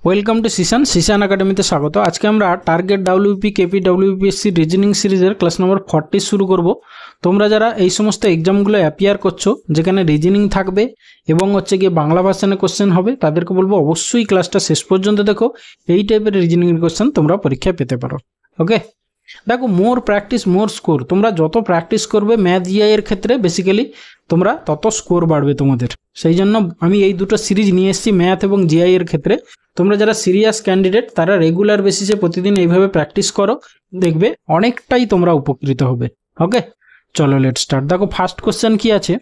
Welcome to Sisan একাডেমিতে স্বাগত। আজকে আমরা target WP KP WPSC reasoning সিরিজের ক্লাস নম্বর 40 শুরু করব। তোমরা যারা এই সমস্ত এক্সামগুলো অ্যাপিয়ার করছো যেখানে রিজনিং থাকবে এবং গিয়ে বাংলা ভার্সনে কোশ্চেন হবে, তাদেরকে বলবো অবশ্যই ক্লাসটা শেষ পর্যন্ত দেখো। এই টাইপের রিজনিংয়ের কোশ্চেন তোমরা পরীক্ষায় পেতে পারো। ওকে, দেখো মোর প্র্যাকটিস মোর স্কোর। তোমরা যত প্র্যাকটিস করবে ম্যাথ জিআই এর ক্ষেত্রে বেসিক্যালি তোমরা তত স্কোর বাড়বে তোমাদের। সেই জন্য আমি এই দুটো সিরিজ নিয়ে এসেছি ম্যাথ এবং জিআই এর ক্ষেত্রে। তোমরা যারা সিরিয়াস ক্যান্ডিডেট তারা রেগুলার বেসিসে প্রতিদিন এইভাবে প্র্যাকটিস করো, দেখবে অনেকটাই তোমরা উপকৃত হবে। ওকে, চলো লেট স্টার্ট। দেখো ফার্স্ট কোশ্চেন কি আছে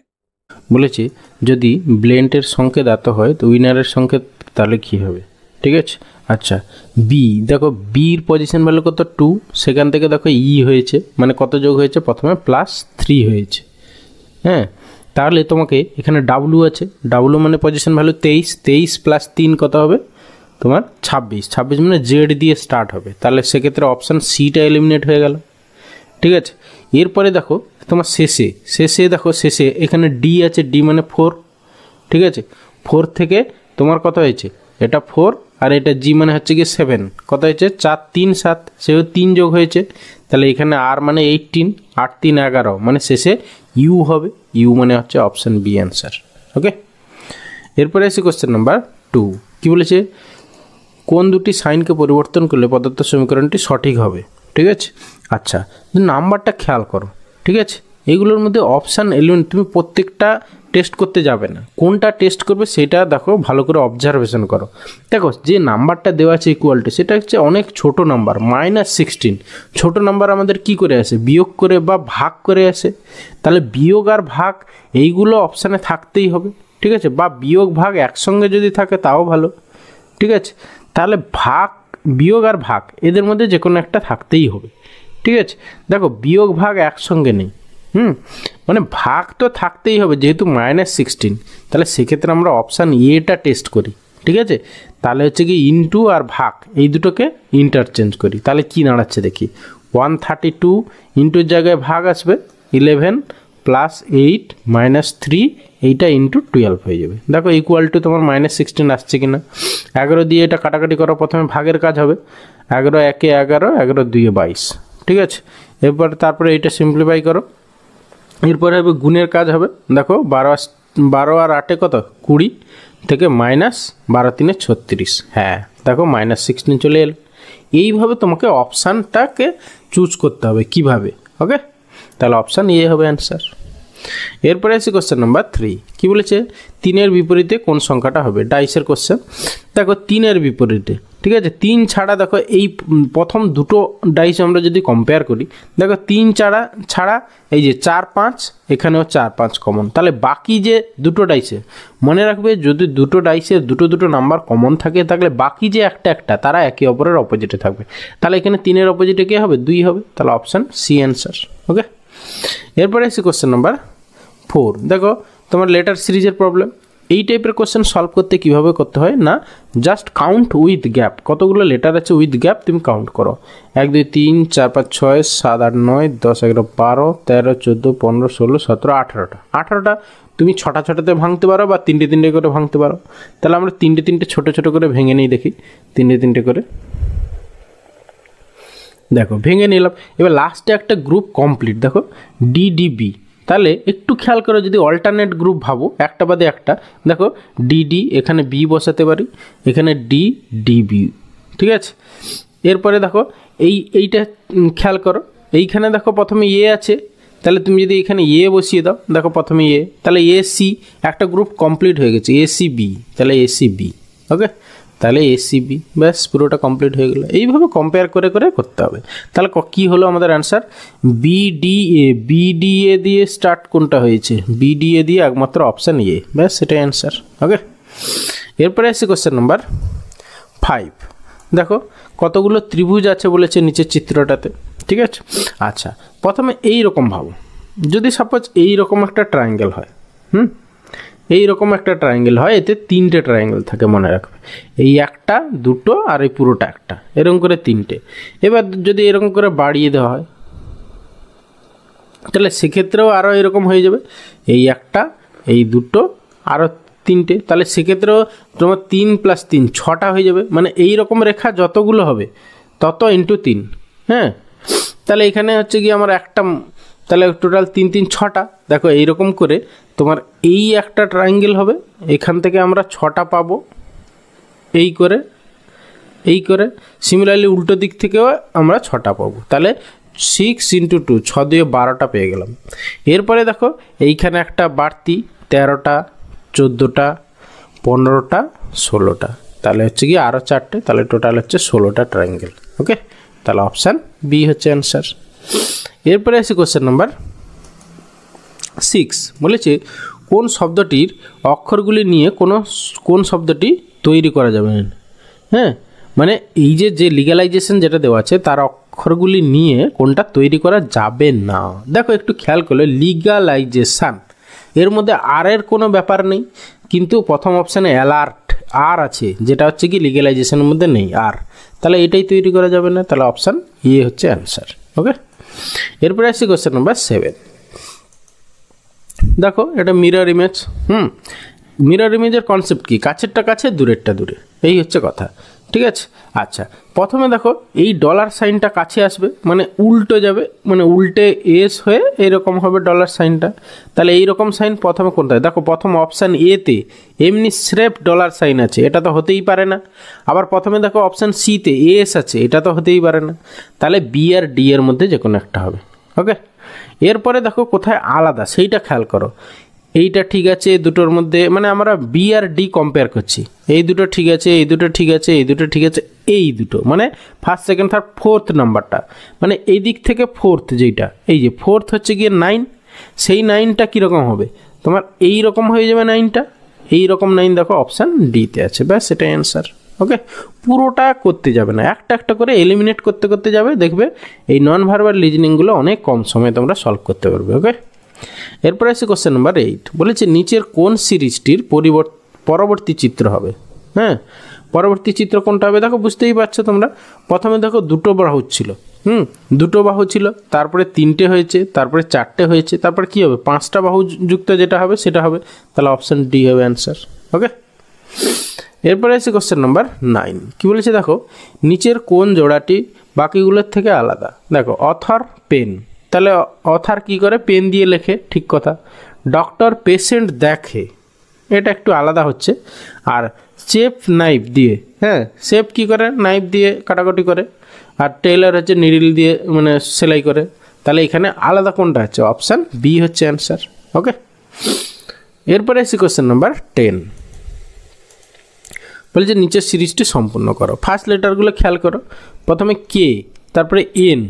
বলেছি, যদি ব্লেন্টের সংকেত এত হয় তো উইনারের সংকেত তাহলে কী হবে। ঠিক আছে, আচ্ছা বি, দেখো বির পজিশন ভ্যালু কত 2, সেখান থেকে দেখো ই হয়েছে মানে কত যোগ হয়েছে, প্রথমে +3 হয়েছে। হ্যাঁ, তাহলে তোমাকে এখানে ডাব্লু আছে, ডাব্লু মানে পজিশন ভ্যালু 23 + 3 কত হবে তোমার 26 মানে জেড দিয়ে স্টার্ট হবে। তাহলে সেক্ষেত্রে অপশান সিটা এলিমিনেট হয়ে গেল। ঠিক আছে, এরপরে দেখো তোমার শেষে দেখো শেষে এখানে ডি আছে, ডি মানে 4। ঠিক আছে, 4 থেকে তোমার কত হয়েছে, এটা 4 আর এটা জি মানে হচ্ছে কি 7, কত হয়েছে 4 3 7, সেও 3 যোগ হয়েছে। তাহলে এখানে আর মানে 18, 8 3 11 মানে শেষে ইউ হবে, ইউ মানে হচ্ছে অপশান বি অ্যান্সার। ওকে, এরপরে আসি কোশ্চেন নাম্বার 2। কী বলেছে, কোন দুটি সাইনকে পরিবর্তন করলে পদার্থ সমীকরণটি সঠিক হবে। ঠিক আছে, আচ্ছা নাম্বারটা খেয়াল করো। ঠিক আছে, এইগুলোর মধ্যে অপশান এলিমেন্ট তুমি প্রত্যেকটা টেস্ট করতে যাবে না, কোনটা টেস্ট করবে সেটা দেখো, ভালো করে অবজারভেশন করো। দেখো যে নাম্বারটা দেওয়া আছে ইকুয়ালটি, সেটা হচ্ছে অনেক ছোট নাম্বার -16। ছোট নাম্বার আমাদের কি করে আসে, বিয়োগ করে বা ভাগ করে আসে। তাহলে বিয়োগ আর ভাগ এইগুলো অপশানে থাকতেই হবে। ঠিক আছে, বা বিয়োগ ভাগ একসঙ্গে যদি থাকে তাও ভালো। ঠিক আছে, তাহলে ভাগ, বিয়োগ আর ভাগ এদের মধ্যে যে কোনো একটা থাকতেই হবে। ঠিক আছে, দেখো বিয়োগ ভাগ একসঙ্গে নেই, মানে ভাগ তো থাকতেই হবে যেহেতু -16। তাহলে সেক্ষেত্রে আমরা অপশান এটা টেস্ট করি। ঠিক আছে, তাহলে হচ্ছে কি ইনটু আর ভাগ এই দুটোকে ইন্টারচেঞ্জ করি। তাহলে কি দাঁড়াচ্ছে দেখি, 132 ইন্টুর জায়গায় ভাগ আসবে 11 + 8 - 3, এইটা ইন্টু 12 হয়ে যাবে। দেখো ইকুয়াল টু তোমার -16 আসছে কিনা। 11 দিয়ে এটা কাটাকাটি করো, প্রথমে ভাগের কাজ হবে। 11 1 11, 11 2 22। ঠিক আছে, তারপরে এইটা সিম্পলিফাই করো, এরপরে হবে গুণের কাজ হবে। দেখো 12 আর 8 কত 20 থেকে -12 3 36। হ্যাঁ দেখো -16 চলে এলো। এইভাবে তোমাকে অপশানটাকে চুজ করতে হবে কিভাবে। ওকে, তাহলে অপশান এ হবে অ্যান্সার। এরপরে আসি কোশ্চেন নাম্বার 3। কী বলেছে, 3-এর বিপরীতে কোন সংখ্যাটা হবে। ডাইসের কোশ্চেন। দেখো 3-এর বিপরীতে, ঠিক আছে 3 ছাড়া, দেখো এই প্রথম দুটো ডাইস আমরা যদি কম্পেয়ার করি, দেখো 3 ছাড়া এই যে 4 5, এখানেও 4 5 কমন। তাহলে বাকি যে দুটো ডাইসে, মনে রাখবে যদি দুটো ডাইসে দুটো নাম্বার কমন থাকে, তাহলে বাকি যে একটা তারা একে অপরের অপোজিটে থাকবে। তাহলে এখানে 3-এর অপোজিটে কে হবে, 2 হবে। তাহলে অপশান সি অ্যান্সার। ওকে, এরপরে এসে কোশ্চেন নাম্বার 4। দেখো তোমার লেটার সিরিজের প্রবলেম। এই টাইপের কোশ্চেন সলভ করতে কিভাবে করতে হয় না, জাস্ট কাউন্ট উইথ গ্যাপ। কতগুলো লেটার আছে উইথ গ্যাপ তুমি কাউন্ট করো। 1 2 3 4 5 6 7 8 9 10 11 12 13 14 15 16 17 18টা তুমি ছটাতে ভাঙতে পারো বা তিনটে করে ভাঙতে পারো। তাহলে আমরা তিনটে ছোট করে ভেঙে নিই, দেখি তিনটে করে দেখো ভেঙে নিলাম। এবার লাস্টে একটা গ্রুপ কমপ্লিট, দেখো ডিডিবি। তাহলে একটু খেয়াল করো, যদি অল্টারনেট গ্রুপ ভাবো একটা বাদে একটা, দেখো ডিডি, এখানে বি বসাতে পারি, এখানে ডিবি। ঠিক আছে, এরপরে দেখো এইটা খেয়াল করো, এইখানে দেখো প্রথমে এ আছে, তাহলে তুমি যদি এখানে এ বসিয়ে দাও, দেখো প্রথমে এ, তাহলে এসি একটা গ্রুপ কমপ্লিট হয়ে গেছে, এসিবি, তাহলে এসিবি। ওকে, তাহলে এসিবি, ব্যাস পুরোটা কমপ্লিট হয়ে গেলো। এইভাবে কম্পেয়ার করে করতে হবে। তাহলে কী হলো আমাদের অ্যান্সার, বিডিএ দিয়ে স্টার্ট কোনটা হয়েছে, বিডিএ দিয়ে একমাত্র অপশান এ, ব্যাস সেটাই অ্যান্সার। ওকে, এরপরে আসছি কোশ্চেন নাম্বার 5। দেখো কতগুলো ত্রিভুজ আছে বলেছে নিচের চিত্রটাতে। ঠিক আছে, আচ্ছা প্রথমে এইরকম ভাবো, যদি সাপোজ এইরকম একটা ট্রায়াঙ্গেল হয়, এইরকম একটা ট্রায়াঙ্গেল হয়, এতে 3টে ট্রায়াঙ্গেল থাকে মনে রাখবে। এই একটা, দুটো আর এই পুরোটা একটা, এরকম করে 3টে। এবার যদি এরকম করে বাড়িয়ে দেওয়া হয়, তাহলে সেক্ষেত্রেও আরও এরকম হয়ে যাবে, এই একটা, এই দুটো, আরও তিনটে, তাহলে সেক্ষেত্রেও তোমার 3 + 3 6টা হয়ে যাবে, মানে এই রকম রেখা যতগুলো হবে তত ইন্টু 3। হ্যাঁ, তাহলে এখানে হচ্ছে কি আমার একটা, তাহলে টোটাল 3 3 6টা। দেখো এইরকম করে তোমার এই একটা ট্রায়াঙ্গেল হবে, এখান থেকে আমরা 6টা পাবো এই করে সিমিলারলি উল্টো দিক থেকেও আমরা 6টা পাবো, তাহলে 6 × 2 6 দিয়ে 12টা পেয়ে গেলাম। এরপরে দেখো এইখানে একটা বাড়তি 13টা 14টা 15টা 16টা, তাহলে হচ্ছে কি আরও 4টে, তাহলে টোটাল হচ্ছে 16টা ট্রায়াঙ্গেল। ওকে, তাহলে অপশান বি হচ্ছে অ্যান্সার। এরপরে আসি কোশ্চেন নাম্বার 6, বলেছে কোন শব্দটির অক্ষরগুলি নিয়ে কোন শব্দটি তৈরি করা যাবে না। হ্যাঁ, মানে এই যে লিগ্যালাইজেশন যেটা দেওয়া আছে তার অক্ষরগুলি নিয়ে কোনটা তৈরি করা যাবে না। দেখো একটু খেয়াল করলে লিগ্যালাইজেশান এর মধ্যে আর এর কোনো ব্যাপার নেই, কিন্তু প্রথম অপশানে অ্যালার্ট আর আছে, যেটা হচ্ছে কি লিগ্যালাইজেশনের মধ্যে নেই আর, তাহলে এটাই তৈরি করা যাবে না, তাহলে অপশান এ হচ্ছে অ্যান্সার। ওকে, এরপরে আসছি কোশ্চেন নাম্বার 7। দেখো এটা মিরর ইমেজ। মিরর ইমেজের কনসেপ্ট কি? কাছেরটা কাছে, দূরেরটা দূরে, এই হচ্ছে কথা। ঠিক আছে, আচ্ছা প্রথমে দেখো এই ডলার সাইনটা কাছে আসবে, মানে উল্টো যাবে, মানে উল্টে এস হয়ে এইরকম হবে ডলার সাইনটা। তাহলে এইরকম সাইন প্রথমে কোনটা? দেখো প্রথম অপশান এতে এমনি স্রেফ ডলার সাইন আছে, এটা তো হতেই পারে না। আবার প্রথমে দেখো অপশান সিতে এস আছে, এটা তো হতেই পারে না। তাহলে বি আর ডি এর মধ্যে যে কোনো একটা হবে। ওকে, এরপরে দেখো কোথায় আলাদা সেইটা খেয়াল করো। এইটা ঠিক আছে দুটোর মধ্যে, মানে আমরা বি আর ডি কম্পেয়ার করছি, এই দুটো ঠিক আছে, এই দুটো ঠিক আছে, এই দুটো ঠিক আছে, এই দুটো মানে ফার্স্ট সেকেন্ড থার্ড ফোর্থ নাম্বারটা, মানে এই দিক থেকে ফোর্থ যেইটা, এই যে ফোর্থ হচ্ছে গিয়ে 9, সেই 9টা কীরকম হবে তোমার এই রকম হয়ে যাবে 9টা, এই রকম 9 দেখো অপশান ডিতে আছে, ব্যাস এটাই অ্যান্সার। ওকে, পুরোটা করতে যাবে না, একটা একটা করে এলিমিনেট করতে করতে যাবে, দেখবে এই নন ভার্বাল রিজনিংগুলো অনেক কম সময়ে তোমরা সলভ করতে পারবে। ওকে, এরপরে আছে কোশ্চেন নাম্বার 8, বলেছে নিচের কোন সিরিজটির পরবর্তী চিত্র হবে। হ্যাঁ, পরবর্তী চিত্র কোনটা হবে দেখো, বুঝতেই পারছো তোমরা। প্রথমে দেখো দুটো বাহু ছিল, দুটো বাহু ছিল, তারপরে 3টে হয়েছে, তারপরে 4টে হয়েছে, তারপরে কি হবে 5টা বাহু যুক্ত যেটা হবে সেটা হবে, তাহলে অপশান ডি হবে অ্যান্সার। ওকে, এরপরে আছে কোশ্চেন নাম্বার 9, কি বলেছে দেখো নিচের কোন জোড়াটি বাকিগুলোর থেকে আলাদা। দেখো অথর পেন, তাহলে অথার কি করে পেন দিয়ে লেখে, ঠিক কথা। ডক্টর পেশেন্ট দেখে, এটা একটু আলাদা হচ্ছে। আর শেফ নাইফ দিয়ে, হ্যাঁ শেফ কি করে নাইফ দিয়ে কাটাকুটি করে, আর টেইলার হচ্ছে নিডল দিয়ে মানে সেলাই করে, তাহলে এখানে আলাদা কোনটা হচ্ছে, অপশান বি হচ্ছে অ্যান্সার। ওকে, এরপরে আসি কোশ্চেন নাম্বার 10, বলছে নিচের সিরিজটি সম্পূর্ণ করো। ফার্স্ট লেটারগুলো খেয়াল করো, প্রথমে কে, তারপরে এন,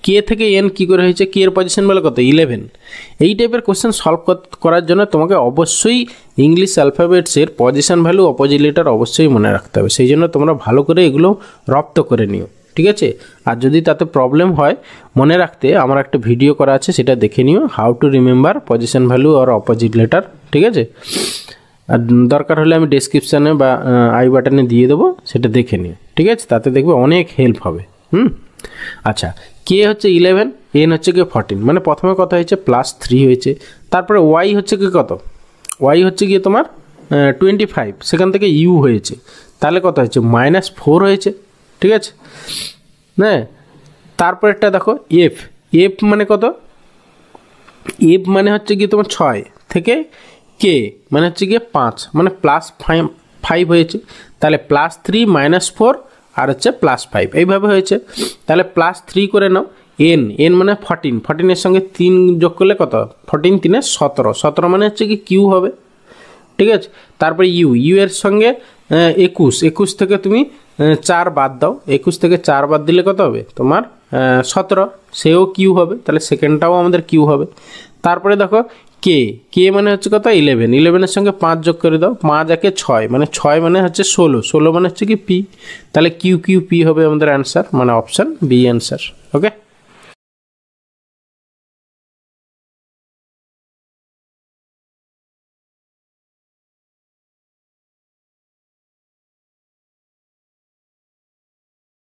কে থেকে এন কী করে হয়েছে, কে এর পজিশন বলে কত 11। এই টাইপের কোশ্চেন সলভ করার জন্য তোমাকে অবশ্যই ইংলিশ অ্যালফাবেটসের পজিশন ভ্যালু অপোজিট লেটার অবশ্যই মনে রাখতে হবে, সেই জন্য তোমরা ভালো করে এগুলো রপ্ত করে নিও। ঠিক আছে, আর যদি তাতে প্রবলেম হয় মনে রাখতে, আমার একটা ভিডিও করা আছে সেটা দেখে নিও, how to remember position value আর অপোজিট লেটার। ঠিক আছে, আর দরকার হলে আমি ডেসক্রিপশানে বা আই বাটনে দিয়ে দেবো, সেটা দেখে নিও। ঠিক আছে, তাতে দেখবে অনেক হেল্প হবে। আচ্ছা, কে হচ্ছে 11, এন হচ্ছে কি 14, মানে প্রথমে কত হয়েছে +3 হয়েছে, তারপরে ওয়াই হচ্ছে কি কত, ওয়াই হচ্ছে গিয়ে তোমার 25, সেখান থেকে ইউ হয়েছে, তাহলে কত হয়েছে -4 হয়েছে। ঠিক আছে, হ্যাঁ তারপরেরটা দেখো এফ, এফ মানে কত, এফ মানে হচ্ছে গিয়ে তোমার 6 থেকে কে মানে হচ্ছে গিয়ে 5, মানে +5 হয়েছে, তাহলে +3 -4 আর হচ্ছে +5 এইভাবে হয়েছে, তাহলে +3 করে নাও। এন, এন মানে 14, 14-এর সঙ্গে 3 যোগ করলে কত, 14 3 17, 17 মানে হচ্ছে কি কিউ হবে। ঠিক আছে, তারপরে ইউ, ইউ এর সঙ্গে 21, 21 থেকে তুমি 4 বাদ দাও, 21 থেকে 4 বাদ দিলে কত হবে তোমার 17, সেও কিউ হবে, তাহলে সেকেন্ডটাও আমাদের কিউ হবে। তারপরে দেখো কে, কে মানে হচ্ছে কত 11, 11-এর সঙ্গে 5 যোগ করে দাও, 5 একে 6, মানে 6 মানে হচ্ছে 16, 16 মানে হচ্ছে কি পি, তাহলে কিউ কিউ পি হবে আমাদের অ্যান্সার, মানে অপশান বি অ্যান্সার। ওকে।